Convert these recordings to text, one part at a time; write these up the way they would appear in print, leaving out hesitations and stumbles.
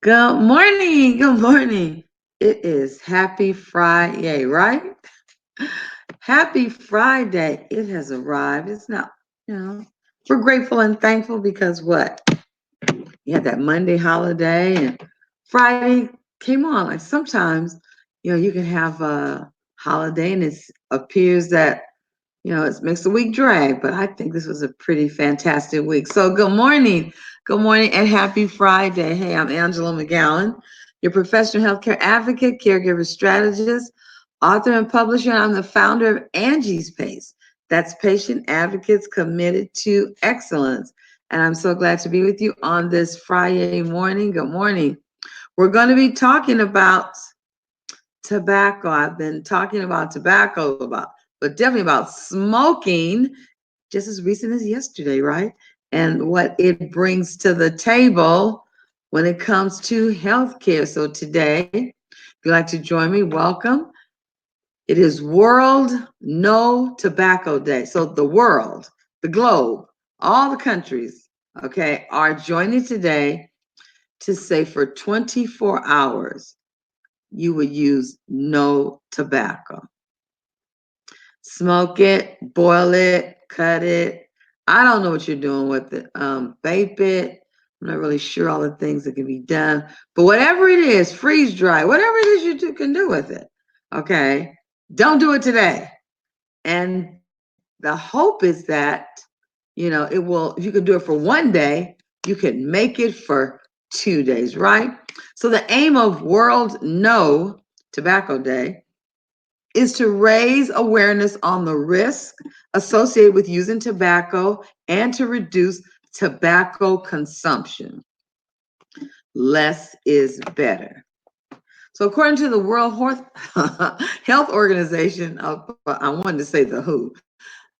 Good morning. Good morning. It is Happy Friday, right? Happy Friday. It has arrived. It's not, you know, we're grateful and thankful because what? You had that Monday holiday and Friday came on. Like sometimes, you can have a holiday and it appears that, it makes the week drag, but I think this was a pretty fantastic week. So good morning. Good morning and happy Friday. Hey, I'm Angela McGowan, your professional healthcare advocate, caregiver strategist, author and publisher. I'm the founder of Angie's Pace. That's patient advocates committed to excellence. And I'm so glad to be with you on this Friday morning. Good morning. We're going to be talking about tobacco. I've been talking about tobacco but definitely about smoking just as recent as yesterday, right? And what it brings to the table when it comes to healthcare. So today, if you'd like to join me, welcome. It is World No Tobacco Day. So the world, the globe, all the countries, okay, are joining today to say for 24 hours, you would use no tobacco. Smoke it, boil it, cut it. I don't know what you're doing with it. Vape it. I'm not really sure all the things that can be done. But whatever it is, freeze dry, whatever it is can do with it. Okay. Don't do it today. And the hope is that, it will, if you can do it for one day, you can make it for 2 days, right? So the aim of World No Tobacco Day is to raise awareness on the risk associated with using tobacco and to reduce tobacco consumption. Less is better. So, according to the World Health Organization, I wanted to say the WHO.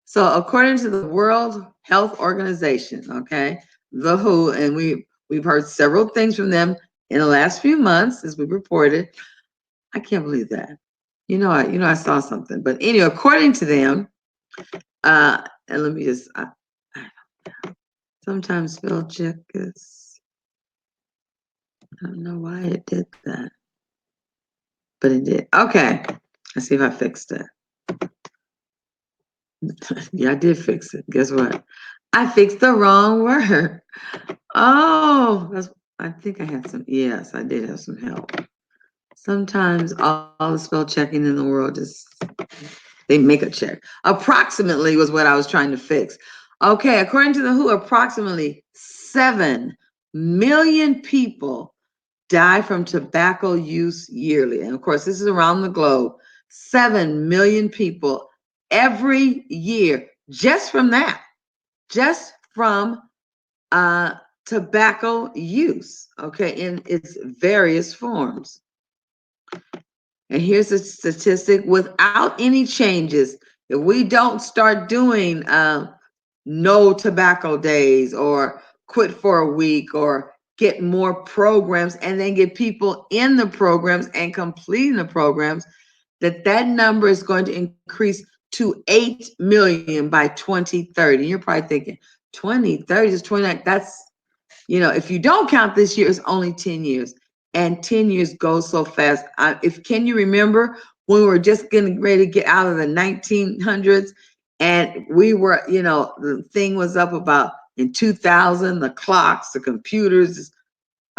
So, according to the World Health Organization, okay, the WHO, and we've heard several things from them in the last few months, as we reported. I can't believe that. I saw something. But anyway, according to them, and let me just sometimes spell check is, I don't know why it did that, but it did. Okay. Let's see if I fixed it. Yeah, I did fix it. Guess what? I fixed the wrong word. Oh, I think I had some, yes, I did have some help. Sometimes all the spell checking in the world just they make a check. Approximately was what I was trying to fix. Okay, according to the WHO, approximately 7 million people die from tobacco use yearly. And of course, this is around the globe. 7 million people every year just from that, just from tobacco use, okay, in its various forms. And here's a statistic without any changes. If we don't start doing no tobacco days or quit for a week or get more programs and then get people in the programs and completing the programs, that number is going to increase to 8 million by 2030. You're probably thinking 2030 is 29. That's, if you don't count this year, it's only 10 years. And 10 years goes so fast. Can you remember when we were just getting ready to get out of the 1900s and we were, the thing was up about in 2000, the clocks, the computers.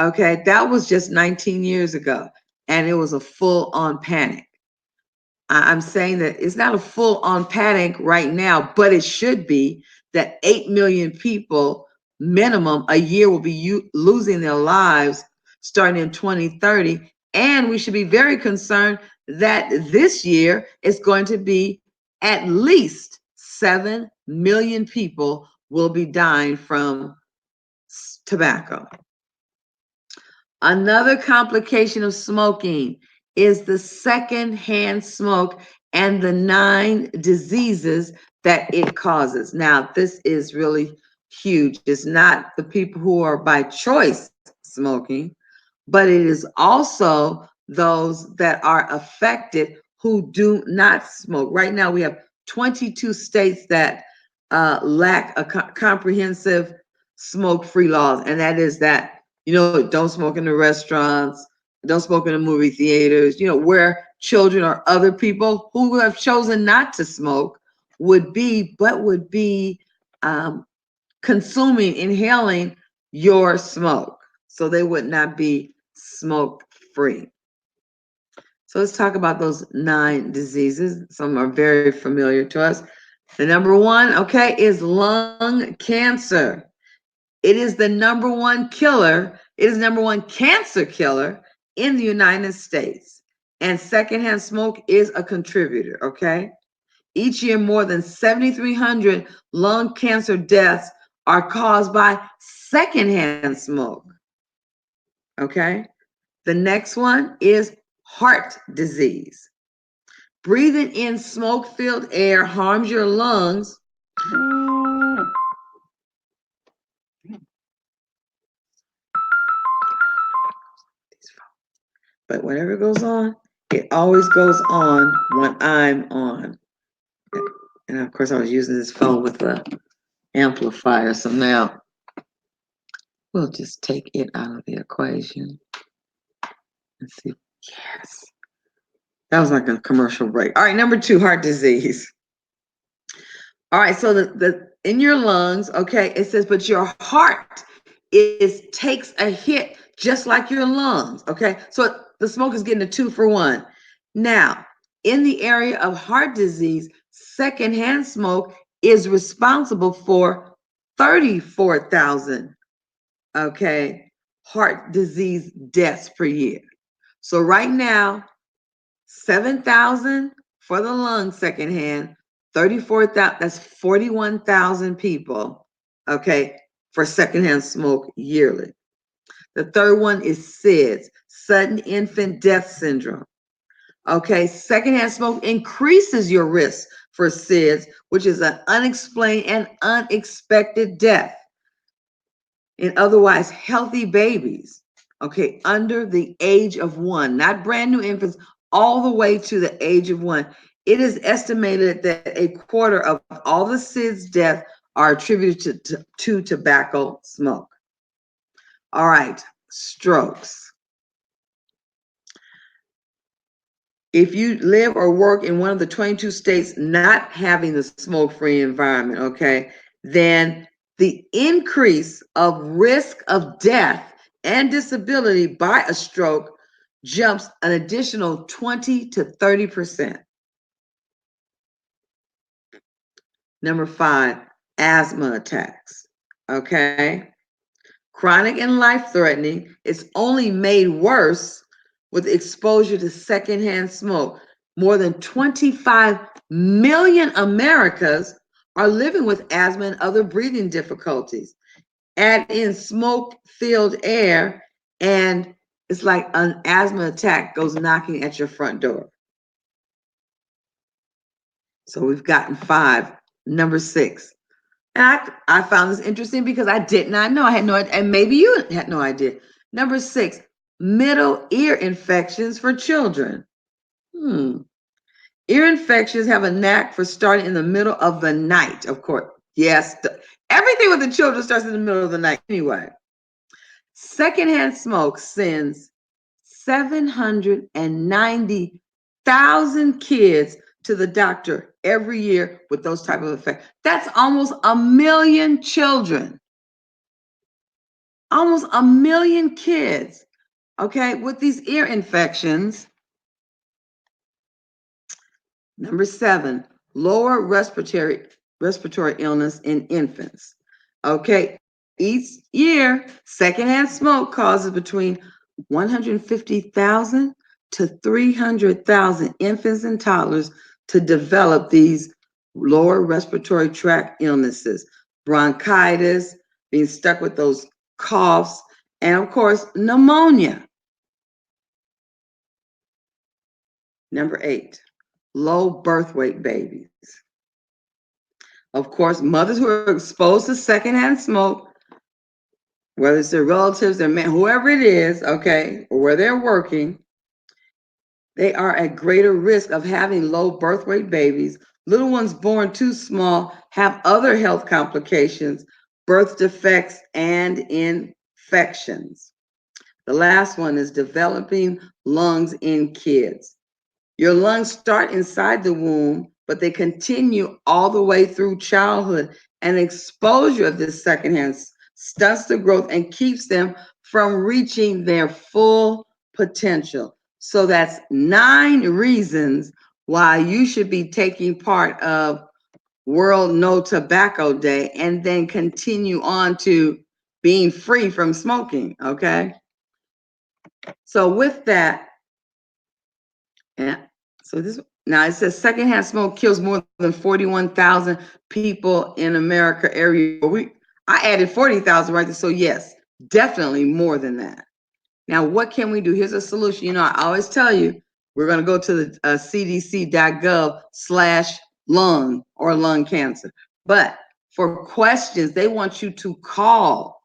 Okay, that was just 19 years ago. And it was a full on panic. I'm saying that it's not a full on panic right now, but it should be that 8 million people minimum a year will be losing their lives starting in 2030. And we should be very concerned that this year is going to be at least 7 million people will be dying from tobacco. Another complication of smoking is the secondhand smoke and the 9 diseases that it causes. Now, this is really huge. It's not the people who are by choice smoking, but it is also those that are affected who do not smoke. Right now, we have 22 states that lack a comprehensive smoke-free laws, and that is that Don't smoke in the restaurants, don't smoke in the movie theaters, where children or other people who have chosen not to smoke would be um, consuming, inhaling your smoke. So they would not be smoke free. So let's talk about those 9 diseases. Some are very familiar to us. The number 1, okay, is lung cancer. It is the number 1 killer. It is number 1 cancer killer in the United States. And secondhand smoke is a contributor, okay? Each year, more than 7,300 lung cancer deaths are caused by secondhand smoke, okay? The next one is heart disease. Breathing in smoke-filled air harms your lungs. But whenever it goes on, it always goes on when I'm on. And of course, I was using this phone with the amplifier, so now we'll just take it out of the equation. Let's see. Yes. That was like a commercial break. All right, number 2, heart disease. All right, so the in your lungs, okay, it says, but your heart takes a hit just like your lungs, okay? So the smoke is getting a 2 for 1. Now, in the area of heart disease, secondhand smoke is responsible for 34,000, okay, heart disease deaths per year. So right now, 7,000 for the lung secondhand, 34,000, that's 41,000 people, okay, for secondhand smoke yearly. The third one is SIDS, sudden infant death syndrome. Okay, secondhand smoke increases your risk for SIDS, which is an unexplained and unexpected death in otherwise healthy babies, okay, under the age of 1, not brand new infants, all the way to the age of 1. It is estimated that a quarter of all the SIDS deaths are attributed to tobacco smoke. All right, strokes. If you live or work in one of the 22 states not having the smoke-free environment, okay, then the increase of risk of death and disability by a stroke jumps an additional 20 to 30%. Number 5, asthma attacks, okay? Chronic and life-threatening, it's only made worse with exposure to secondhand smoke. More than 25 million Americans are living with asthma and other breathing difficulties. Add in smoke-filled air, and it's like an asthma attack goes knocking at your front door. So we've gotten 5. Number 6. And I found this interesting because I did not know. I had no idea, and maybe you had no idea. Number 6, middle ear infections for children. Ear infections have a knack for starting in the middle of the night, of course. Yes, everything with the children starts in the middle of the night anyway. Secondhand smoke sends 790,000 kids to the doctor every year with those type of effects. That's almost 1 million children. Almost 1 million kids, okay, with these ear infections. Number 7, lower respiratory illness in infants. Okay, each year, secondhand smoke causes between 150,000 to 300,000 infants and toddlers to develop these lower respiratory tract illnesses, bronchitis, being stuck with those coughs, and of course, pneumonia. Number 8, low birth weight babies. Of course, mothers who are exposed to secondhand smoke, whether it's their relatives, their man, whoever it is, okay, or where they're working, they are at greater risk of having low birth weight babies. Little ones born too small have other health complications, birth defects, and infections. The last one is developing lungs in kids. Your lungs start inside the womb, but they continue all the way through childhood. And exposure of this secondhand stunts the growth and keeps them from reaching their full potential. So that's 9 reasons why you should be taking part of World No Tobacco Day and then continue on to being free from smoking. Okay. So with that, yeah. So this now it says secondhand smoke kills more than 41,000 people in America every year. I added 40,000 right there. So yes, definitely more than that. Now, what can we do? Here's a solution. I always tell you, we're going to go to the cdc.gov/lung or lung cancer. But for questions, they want you to call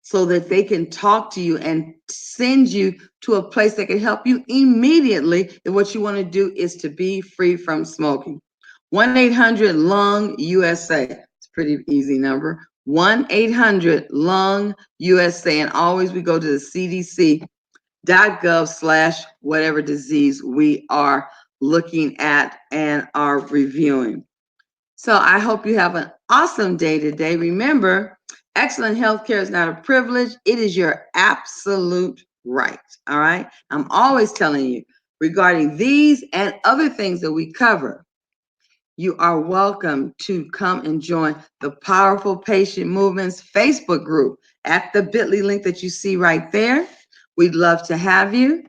so that they can talk to you and send you to a place that can help you immediately if what you want to do is to be free from smoking. 1-800-LUNG-USA. It's a pretty easy number. 1-800-LUNG-USA. And always we go to the cdc.gov/whatever disease we are looking at and are reviewing. So I hope you have an awesome day today. Remember, excellent healthcare is not a privilege, it is your absolute right. All right. I'm always telling you regarding these and other things that we cover, you are welcome to come and join the Powerful Patient Movements Facebook group at the bit.ly link that you see right there. We'd love to have you.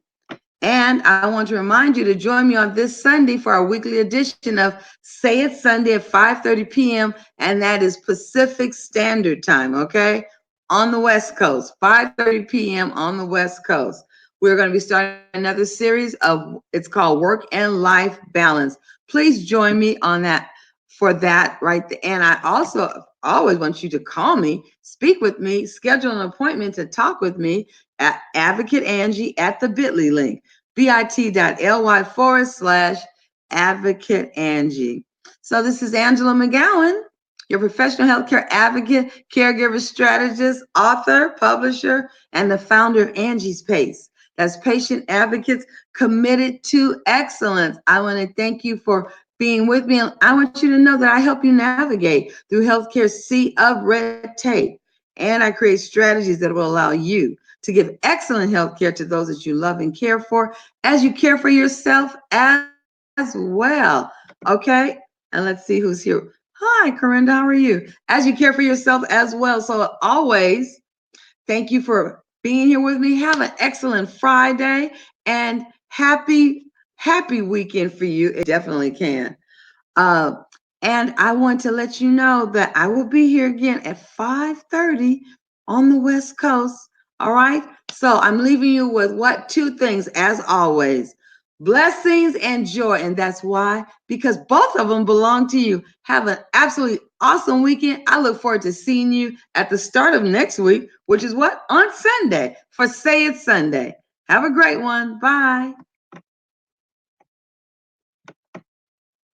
And I want to remind you to join me on this Sunday for our weekly edition of Say It Sunday at 5:30 p.m. And that is Pacific Standard Time, okay? On the West Coast, 5:30 p.m. on the West Coast. We're going to be starting another series of, it's called Work and Life Balance. Please join me on that for that right there. And I also always want you to call me, speak with me, schedule an appointment to talk with me at Advocate Angie at the bit.ly link, bit.ly/Advocate Angie. So this is Angela McGowan, your professional healthcare advocate, caregiver strategist, author, publisher, and the founder of Angie's Pace. That's patient advocates committed to excellence. I want to thank you for being with me. And I want you to know that I help you navigate through healthcare's sea of red tape. And I create strategies that will allow you to give excellent health care to those that you love and care for as you care for yourself as well. Okay? And let's see who's here. Hi, Corinda, how are you? As you care for yourself as well. So always, thank you for being here with me. Have an excellent Friday and happy weekend for you. It definitely can. Uh, and I want to let you know that I will be here again at 5:30 on the West Coast. All right. So I'm leaving you with what? 2 things, as always: blessings and joy. And that's why, because both of them belong to you. Have an absolutely awesome weekend. I look forward to seeing you at the start of next week, which is what? On Sunday for Say It Sunday. Have a great one. Bye.